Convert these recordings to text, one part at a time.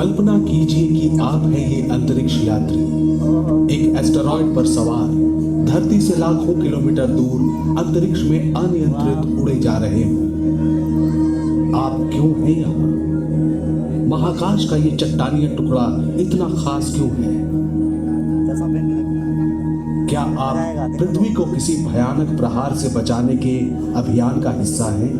कल्पना कीजिए कि आप हैं ये अंतरिक्ष यात्री, एक एस्टेरॉयड पर सवार, धरती से लाखों किलोमीटर दूर अंतरिक्ष में अनियंत्रित उड़े जा रहे हो। आप क्यों हैं यहाँ? महाकाश का ये चट्टानी टुकड़ा इतना खास क्यों है? क्या आप पृथ्वी को किसी भयानक प्रहार से बचाने के अभियान का हिस्सा हैं?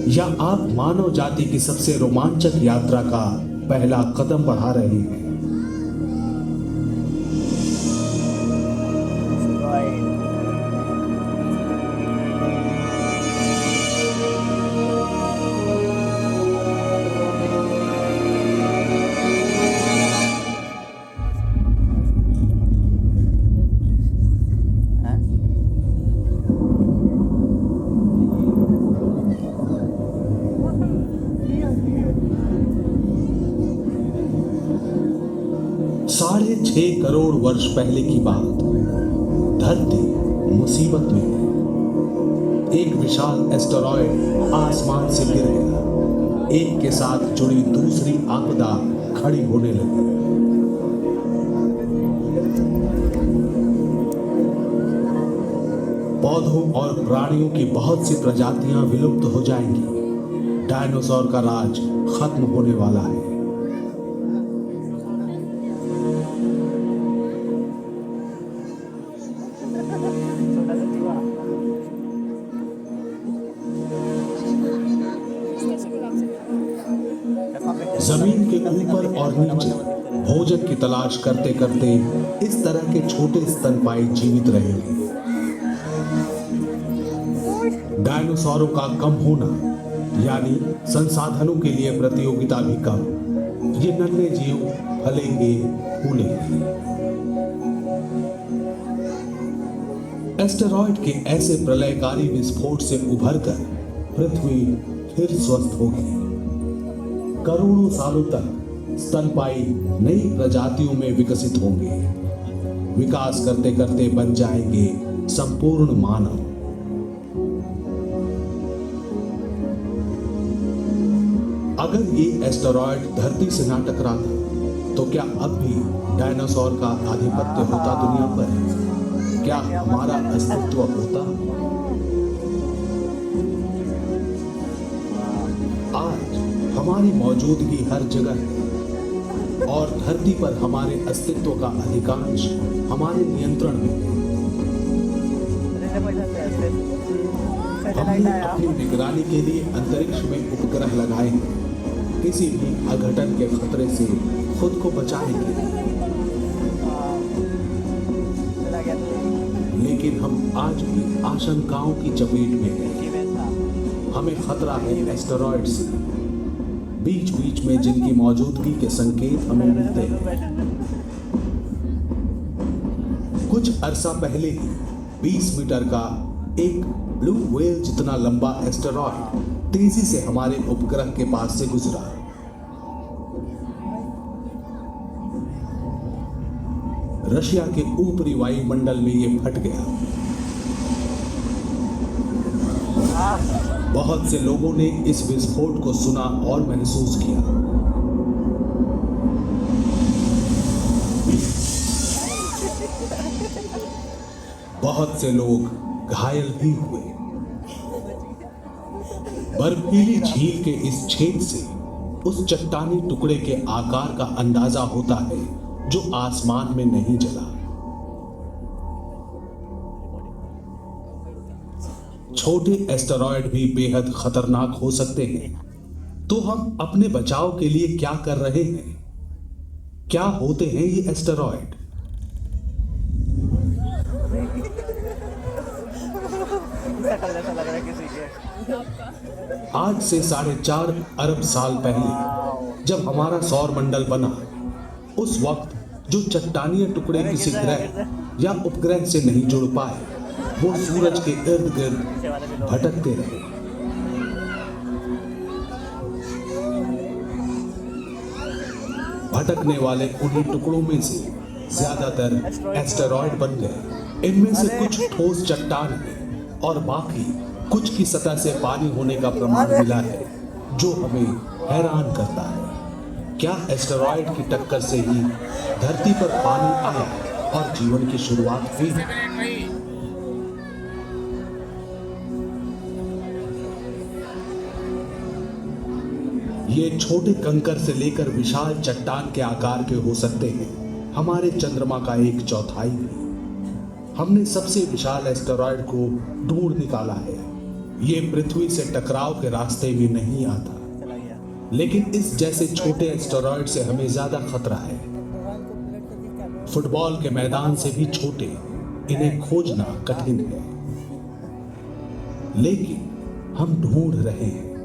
या आप मानव जाति की सबसे रोमांचक यात्रा का पहला कदम बढ़ा रहे हैं? साढ़े 6 करोड़ वर्ष पहले की बात। धरती मुसीबत में है। एक विशाल एस्टेरॉयड आसमान से गिर गया। एक के साथ जुड़ी दूसरी आपदा खड़ी होने लगी। पौधों और प्राणियों की बहुत सी प्रजातियां विलुप्त हो जाएंगी। डायनासोर का राज खत्म होने वाला है। जमीन के ऊपर और नीचे भोजन की तलाश करते करते इस तरह के छोटे स्तनपायी जीवित रहेंगे। डायनासोरों का कम होना यानी संसाधनों के लिए प्रतियोगिता भी कम। ये नन्हे जीव फलेंगे फूलेंगे। एस्टेरॉयड के ऐसे प्रलयकारी विस्फोट से उभरकर पृथ्वी फिर स्वस्थ होगी। करोड़ों सालों तक स्तनपायी नई प्रजातियों में विकसित होंगे। विकास करते करते बन जाएंगे संपूर्ण मानव। अगर ये एस्टेरॉयड धरती से ना टकराता तो क्या अब भी डायनासोर का आधिपत्य होता दुनिया पर? क्या हमारा अस्तित्व होता? आज हमारी मौजूदगी हर जगह है और धरती पर हमारे अस्तित्व का अधिकांश हमारे नियंत्रण में है। हमने अपनी निगरानी के लिए अंतरिक्ष में उपग्रह लगाए हैं, किसी भी अघटन के खतरे से खुद को बचाने के लिए। लेकिन हम आज भी आशंकाओं की चपेट में हैं। हमें खतरा है एस्टेरॉयड से, बीच बीच में जिनकी मौजूदगी के संकेत हमें मिलते हैं। कुछ अरसा पहले ही 20 मीटर का एक ब्लू व्हेल जितना लंबा एस्टेरॉयड तेजी से हमारे उपग्रह के पास से गुजरा। रशिया के ऊपरी वायुमंडल में यह फट गया। बहुत से लोगों ने इस विस्फोट को सुना और महसूस किया। बहुत से लोग घायल भी हुए। बर्फीली झील के इस छेद से उस चट्टानी टुकड़े के आकार का अंदाजा होता है जो आसमान में नहीं जला। छोटे एस्टेरॉयड भी बेहद खतरनाक हो सकते हैं। तो हम अपने बचाव के लिए क्या कर रहे हैं? क्या होते हैं ये एस्टेरॉयड? आज से 4.5 अरब साल पहले जब हमारा सौर मंडल बना, उस वक्त जो चट्टानी टुकड़े किसी ग्रह या उपग्रह से नहीं जुड़ पाए, वो सूरज के इर्द गिर्द भटकते रहे। भटकने वाले उन्हीं टुकड़ों में से ज्यादातर एस्टेरॉयड बन गए। इनमें से कुछ ठोस चट्टान है और बाकी कुछ की सतह से पानी होने का प्रमाण मिला है, जो हमें हैरान करता है। क्या एस्टेरॉयड की टक्कर से ही धरती पर पानी आया और जीवन की शुरुआत हुई? ये छोटे कंकर से लेकर विशाल चट्टान के आकार के हो सकते हैं, हमारे चंद्रमा का 1/4 भी। हमने सबसे विशाल एस्टेरॉयड को ढूंढ निकाला है। ये पृथ्वी से टकराव के रास्ते में नहीं आता, लेकिन इस जैसे छोटे एस्टेरॉयड से हमें ज्यादा खतरा है। फुटबॉल के मैदान से भी छोटे, इन्हें खोजना कठिन है, लेकिन हम ढूंढ रहे हैं।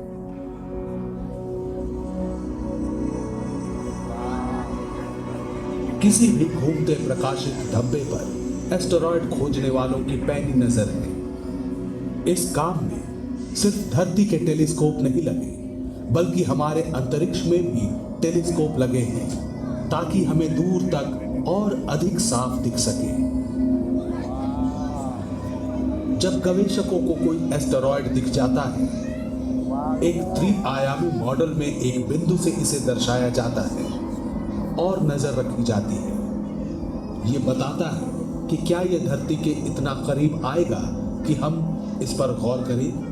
किसी भी घूमते प्रकाशित धब्बे पर एस्टेरॉयड खोजने वालों की पैनी नजर है। इस काम में सिर्फ धरती के टेलीस्कोप नहीं लगे, बल्कि हमारे अंतरिक्ष में भी टेलीस्कोप लगे हैं, ताकि हमें दूर तक और अधिक साफ दिख सके। जब गवेषकों को कोई एस्टेरॉयड दिख जाता है, एक त्रि-आयामी मॉडल में एक बिंदु से इसे दर्शाया जाता है और नजर रखी जाती है। यह बताता है कि क्या यह धरती के इतना करीब आएगा कि हम इस पर गौर करें।